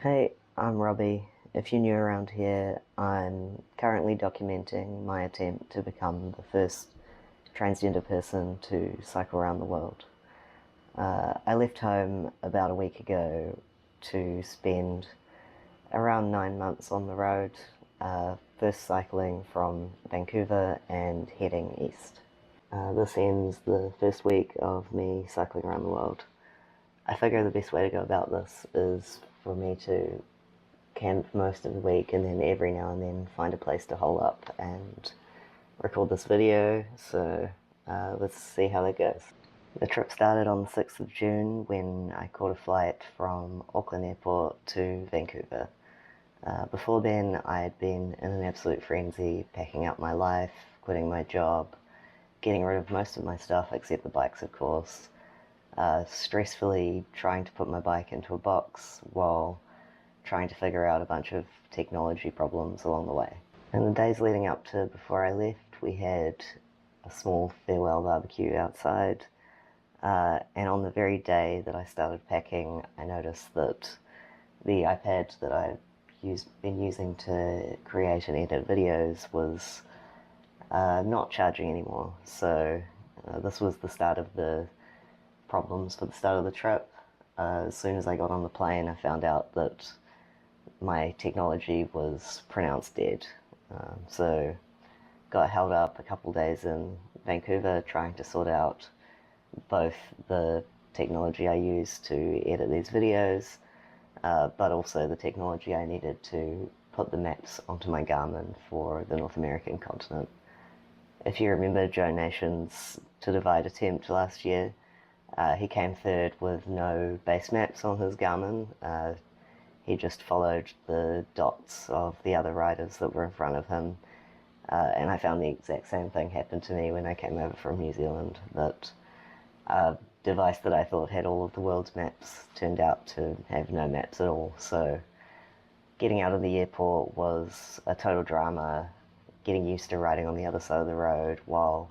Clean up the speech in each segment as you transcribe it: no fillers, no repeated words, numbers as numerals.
Hey, I'm Robbie. If you're new around here, I'm currently documenting my attempt to become the first transgender person to cycle around the world. I left home about a week ago to spend around 9 months on the road, first cycling from Vancouver and heading east. This ends the first week of me cycling around the world. I figure the best way to go about this is for me to camp most of the week and then every now and then find a place to hole up and record this video, so let's see how that goes. The trip started on the 6th of June when I caught a flight from Auckland Airport to Vancouver. Before then, I had been in an absolute frenzy, packing up my life, quitting my job, getting rid of most of my stuff except the bikes, of course, stressfully trying to put my bike into a box while trying to figure out a bunch of technology problems along the way. In the days leading up to before I left, we had a small farewell barbecue outside, and on the very day that I started packing, I noticed that the iPad that I've been using to create and edit videos was not charging anymore. So this was the start of the problems for the start of the trip. As soon as I got on the plane, I found out that my technology was pronounced dead. So got held up a couple days in Vancouver trying to sort out both the technology I use to edit these videos, but also the technology I needed to put the maps onto my Garmin for the North American continent. If you remember Joe Nation's To Divide attempt last year, he came third with no base maps on his Garmin. He just followed the dots of the other riders that were in front of him. And I found the exact same thing happened to me when I came over from New Zealand, that a device that I thought had all of the world's maps turned out to have no maps at all. So getting out of the airport was a total drama, getting used to riding on the other side of the road while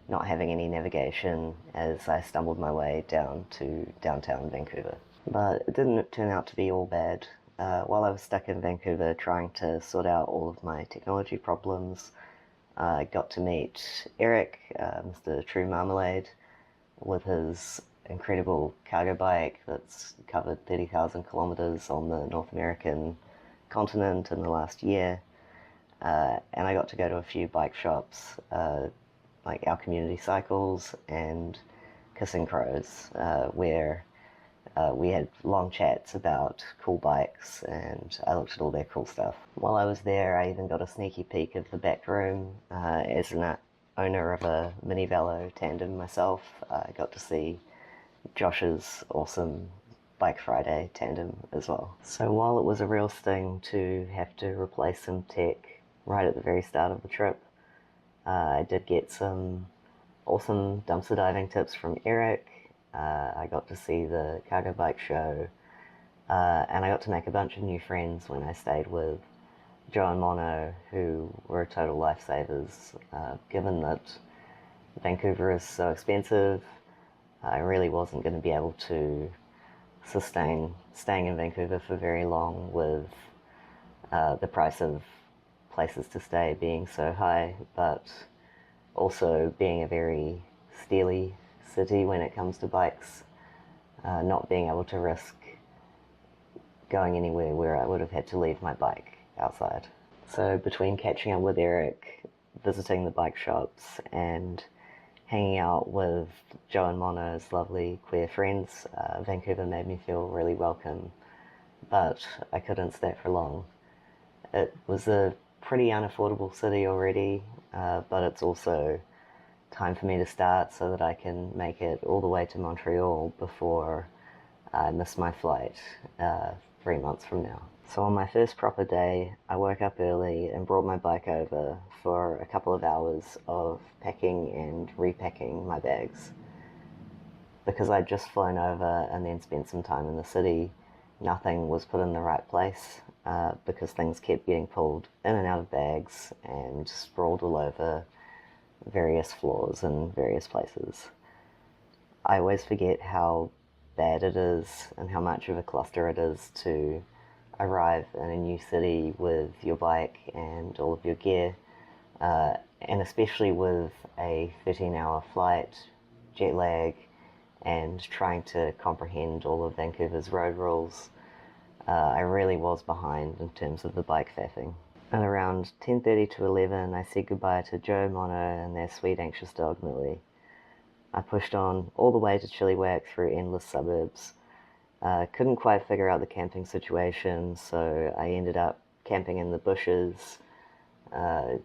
not having any navigation as I stumbled my way down to downtown Vancouver. But it didn't turn out to be all bad. While I was stuck in Vancouver trying to sort out all of my technology problems, I got to meet Eric, Mr. True Marmalade, with his incredible cargo bike that's covered 30,000 kilometers on the North American continent in the last year. And I got to go to a few bike shops, like Our Community Cycles and Kissing Crows, where we had long chats about cool bikes, and I looked at all their cool stuff. While I was there, I even got a sneaky peek of the back room. As an owner of a mini velo tandem myself, I got to see Josh's awesome Bike Friday tandem as well. So while it was a real sting to have to replace some tech right at the very start of the trip, I did get some awesome dumpster diving tips from Eric. I got to see the cargo bike show, and I got to make a bunch of new friends when I stayed with Joe and Mono, who were total lifesavers. Given that Vancouver is so expensive, I really wasn't going to be able to sustain staying in Vancouver for very long with the price of places to stay being so high, but also being a very steely city when it comes to bikes, not being able to risk going anywhere where I would have had to leave my bike outside. So between catching up with Eric, visiting the bike shops, and hanging out with Joe and Mono's lovely queer friends, Vancouver made me feel really welcome, but I couldn't stay for long. It was a pretty unaffordable city already, but it's also time for me to start so that I can make it all the way to Montreal before I miss my flight 3 months from now. So on my first proper day, I woke up early and brought my bike over for a couple of hours of packing and repacking my bags. Because I'd just flown over and then spent some time in the city, nothing was put in the right place, because things kept getting pulled in and out of bags and sprawled all over various floors and various places. I always forget how bad it is and how much of a cluster it is to arrive in a new city with your bike and all of your gear, and especially with a 13-hour flight, jet lag, and trying to comprehend all of Vancouver's road rules, I really was behind in terms of the bike faffing. At around 10:30 to 11, I said goodbye to Joe, Mono, and their sweet anxious dog Millie. I pushed on all the way to Chilliwack through endless suburbs. Couldn't quite figure out the camping situation, so I ended up camping in the bushes, and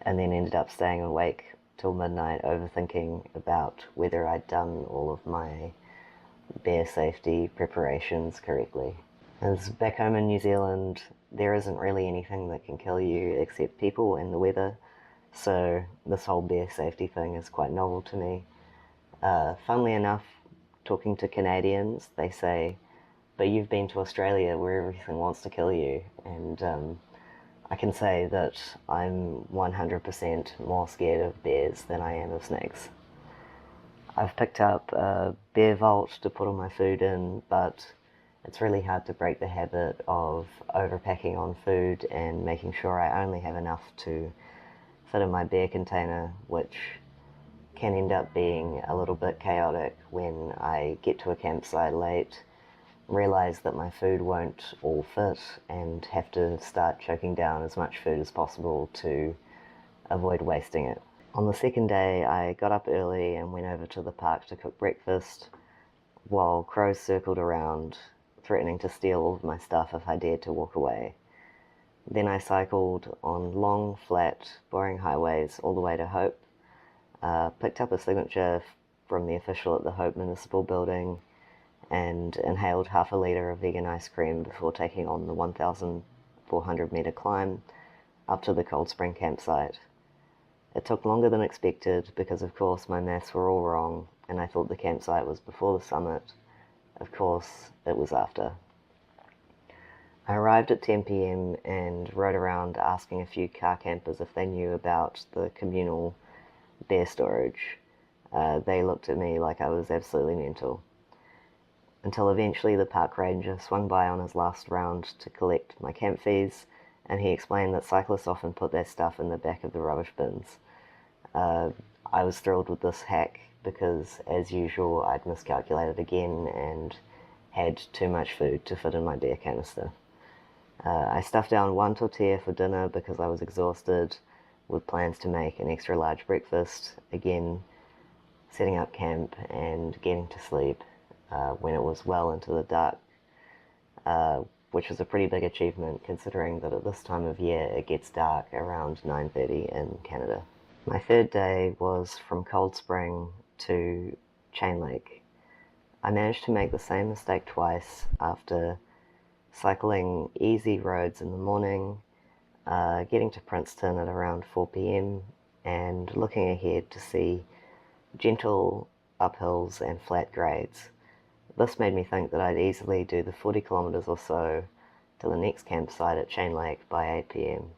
then ended up staying awake till midnight overthinking about whether I'd done all of my bear safety preparations correctly. As back home in New Zealand, there isn't really anything that can kill you except people and the weather, so this whole bear safety thing is quite novel to me. Funnily enough, talking to Canadians, they say, but you've been to Australia where everything wants to kill you, and I can say that I'm 100% more scared of bears than I am of snakes. I've picked up a bear vault to put all my food in, but it's really hard to break the habit of overpacking on food and making sure I only have enough to fit in my bear container, which can end up being a little bit chaotic when I get to a campsite late, realize that my food won't all fit, and have to start choking down as much food as possible to avoid wasting it. On the second day, I got up early and went over to the park to cook breakfast, while crows circled around, threatening to steal all of my stuff if I dared to walk away. Then I cycled on long, flat, boring highways all the way to Hope, picked up a signature from the official at the Hope Municipal Building, and inhaled half a litre of vegan ice cream before taking on the 1,400 metre climb up to the Cold Spring campsite. It took longer than expected because, of course, my maths were all wrong, and I thought the campsite was before the summit. Of course, it was after. I arrived at 10 p.m. and rode around asking a few car campers if they knew about the communal bear storage. They looked at me like I was absolutely mental. Until eventually the park ranger swung by on his last round to collect my camp fees, and he explained that cyclists often put their stuff in the back of the rubbish bins. I was thrilled with this hack because, as usual, I'd miscalculated again and had too much food to fit in my beer canister. I stuffed down one tortilla for dinner because I was exhausted, with plans to make an extra large breakfast, again setting up camp and getting to sleep when it was well into the dark, which was a pretty big achievement considering that at this time of year it gets dark around 9:30 in Canada. My third day was from Cold Spring to Chain Lake. I managed to make the same mistake twice after cycling easy roads in the morning, getting to Princeton at around 4 p.m. and looking ahead to see gentle uphills and flat grades. This made me think that I'd easily do the 40 kilometers or so to the next campsite at Chain Lake by 8 p.m.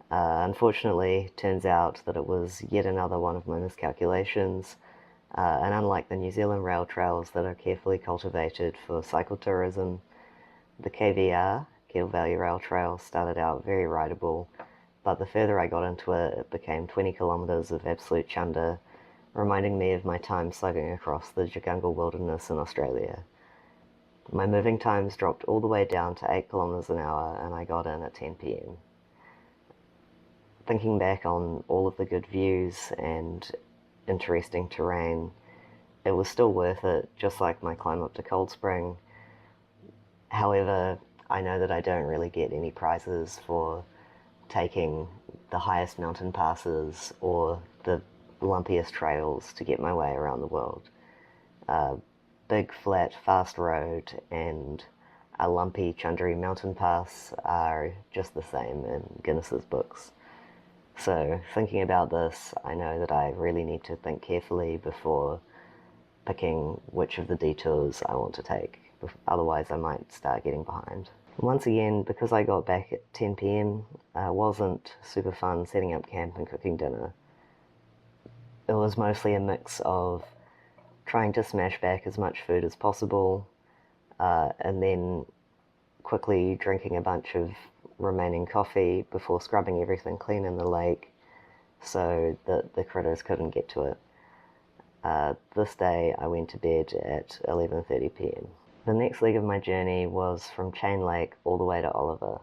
Unfortunately, turns out that it was yet another one of my miscalculations, and unlike the New Zealand rail trails that are carefully cultivated for cycle tourism, the KVR, Kettle Valley Rail Trail, started out very rideable, but the further I got into it, it became 20 kilometers of absolute chunder, reminding me of my time slugging across the Jagungal wilderness in Australia. My moving times dropped all the way down to 8 kilometers an hour, and I got in at 10 p.m. Thinking back on all of the good views and interesting terrain, it was still worth it, just like my climb up to Cold Spring. However, I know that I don't really get any prizes for taking the highest mountain passes or the lumpiest trails to get my way around the world. Big, flat, fast road and a lumpy Chundari mountain pass are just the same in Guinness's books. So, thinking about this, I know that I really need to think carefully before picking which of the detours I want to take. Otherwise, I might start getting behind. Once again, because I got back at 10 p.m, wasn't super fun setting up camp and cooking dinner. It was mostly a mix of trying to smash back as much food as possible, and then quickly drinking a bunch of remaining coffee before scrubbing everything clean in the lake so that the critters couldn't get to it. This day I went to bed at 11:30 p.m. The next leg of my journey was from Chain Lake all the way to Oliver.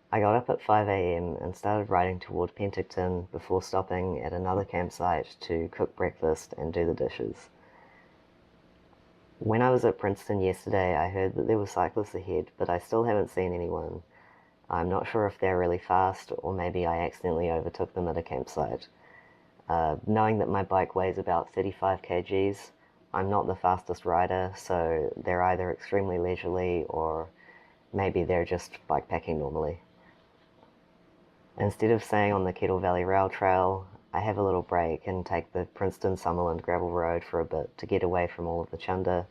I got up at 5 a.m. and started riding toward Penticton before stopping at another campsite to cook breakfast and do the dishes. When I was at Princeton yesterday, I heard that there were cyclists ahead, but I still haven't seen anyone. I'm not sure if they're really fast or maybe I accidentally overtook them at a campsite. Knowing that my bike weighs about 35 kgs, I'm not the fastest rider, so they're either extremely leisurely or maybe they're just bikepacking normally. Instead of staying on the Kettle Valley Rail Trail, I have a little break and take the Princeton-Summerland gravel road for a bit to get away from all of the chunder,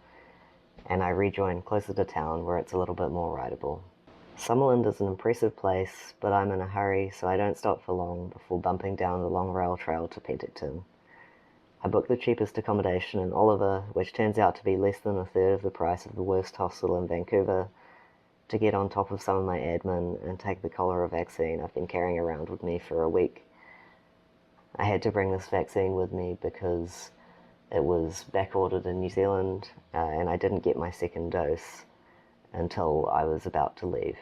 and I rejoin closer to town where it's a little bit more rideable. Summerland is an impressive place, but I'm in a hurry so I don't stop for long before bumping down the long rail trail to Penticton. I booked the cheapest accommodation in Oliver, which turns out to be less than a third of the price of the worst hostel in Vancouver, to get on top of some of my admin and take the cholera vaccine I've been carrying around with me for a week. I had to bring this vaccine with me because it was back-ordered in New Zealand and I didn't get my second dose until I was about to leave.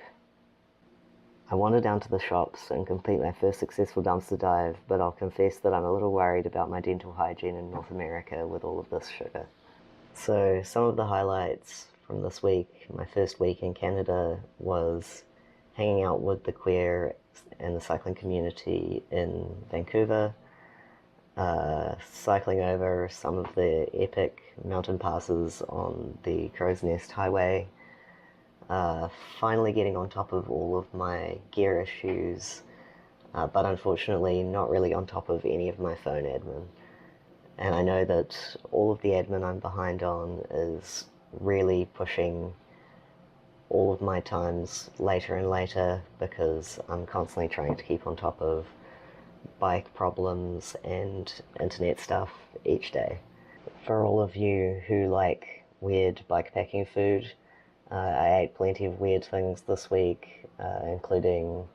I wander down to the shops and complete my first successful dumpster dive, but I'll confess that I'm a little worried about my dental hygiene in North America with all of this sugar. So some of the highlights from this week, my first week in Canada, was hanging out with the queer and the cycling community in Vancouver, cycling over some of the epic mountain passes on the Crow's Nest Highway, finally getting on top of all of my gear issues, but unfortunately not really on top of any of my phone admin. And I know that all of the admin I'm behind on is really pushing all of my times later and later because I'm constantly trying to keep on top of bike problems and internet stuff each day. For all of you who like weird bikepacking food, I ate plenty of weird things this week, including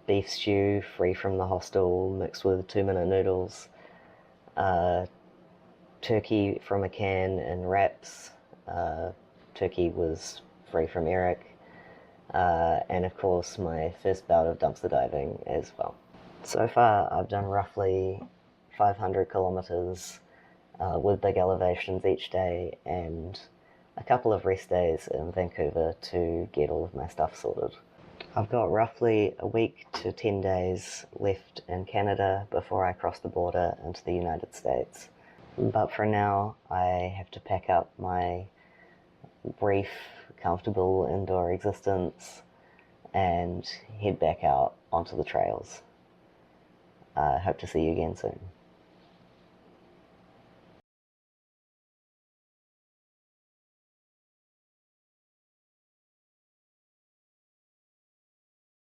beef stew free from the hostel mixed with 2-minute noodles, turkey from a can and wraps. Turkey was free from Eric, and of course my first bout of dumpster diving as well. So far I've done roughly 500 kilometers with big elevations each day and a couple of rest days in Vancouver to get all of my stuff sorted. I've got roughly a week to 10 days left in Canada before I cross the border into the United States. But for now, I have to pack up my brief, comfortable indoor existence and head back out onto the trails. I hope to see you again soon.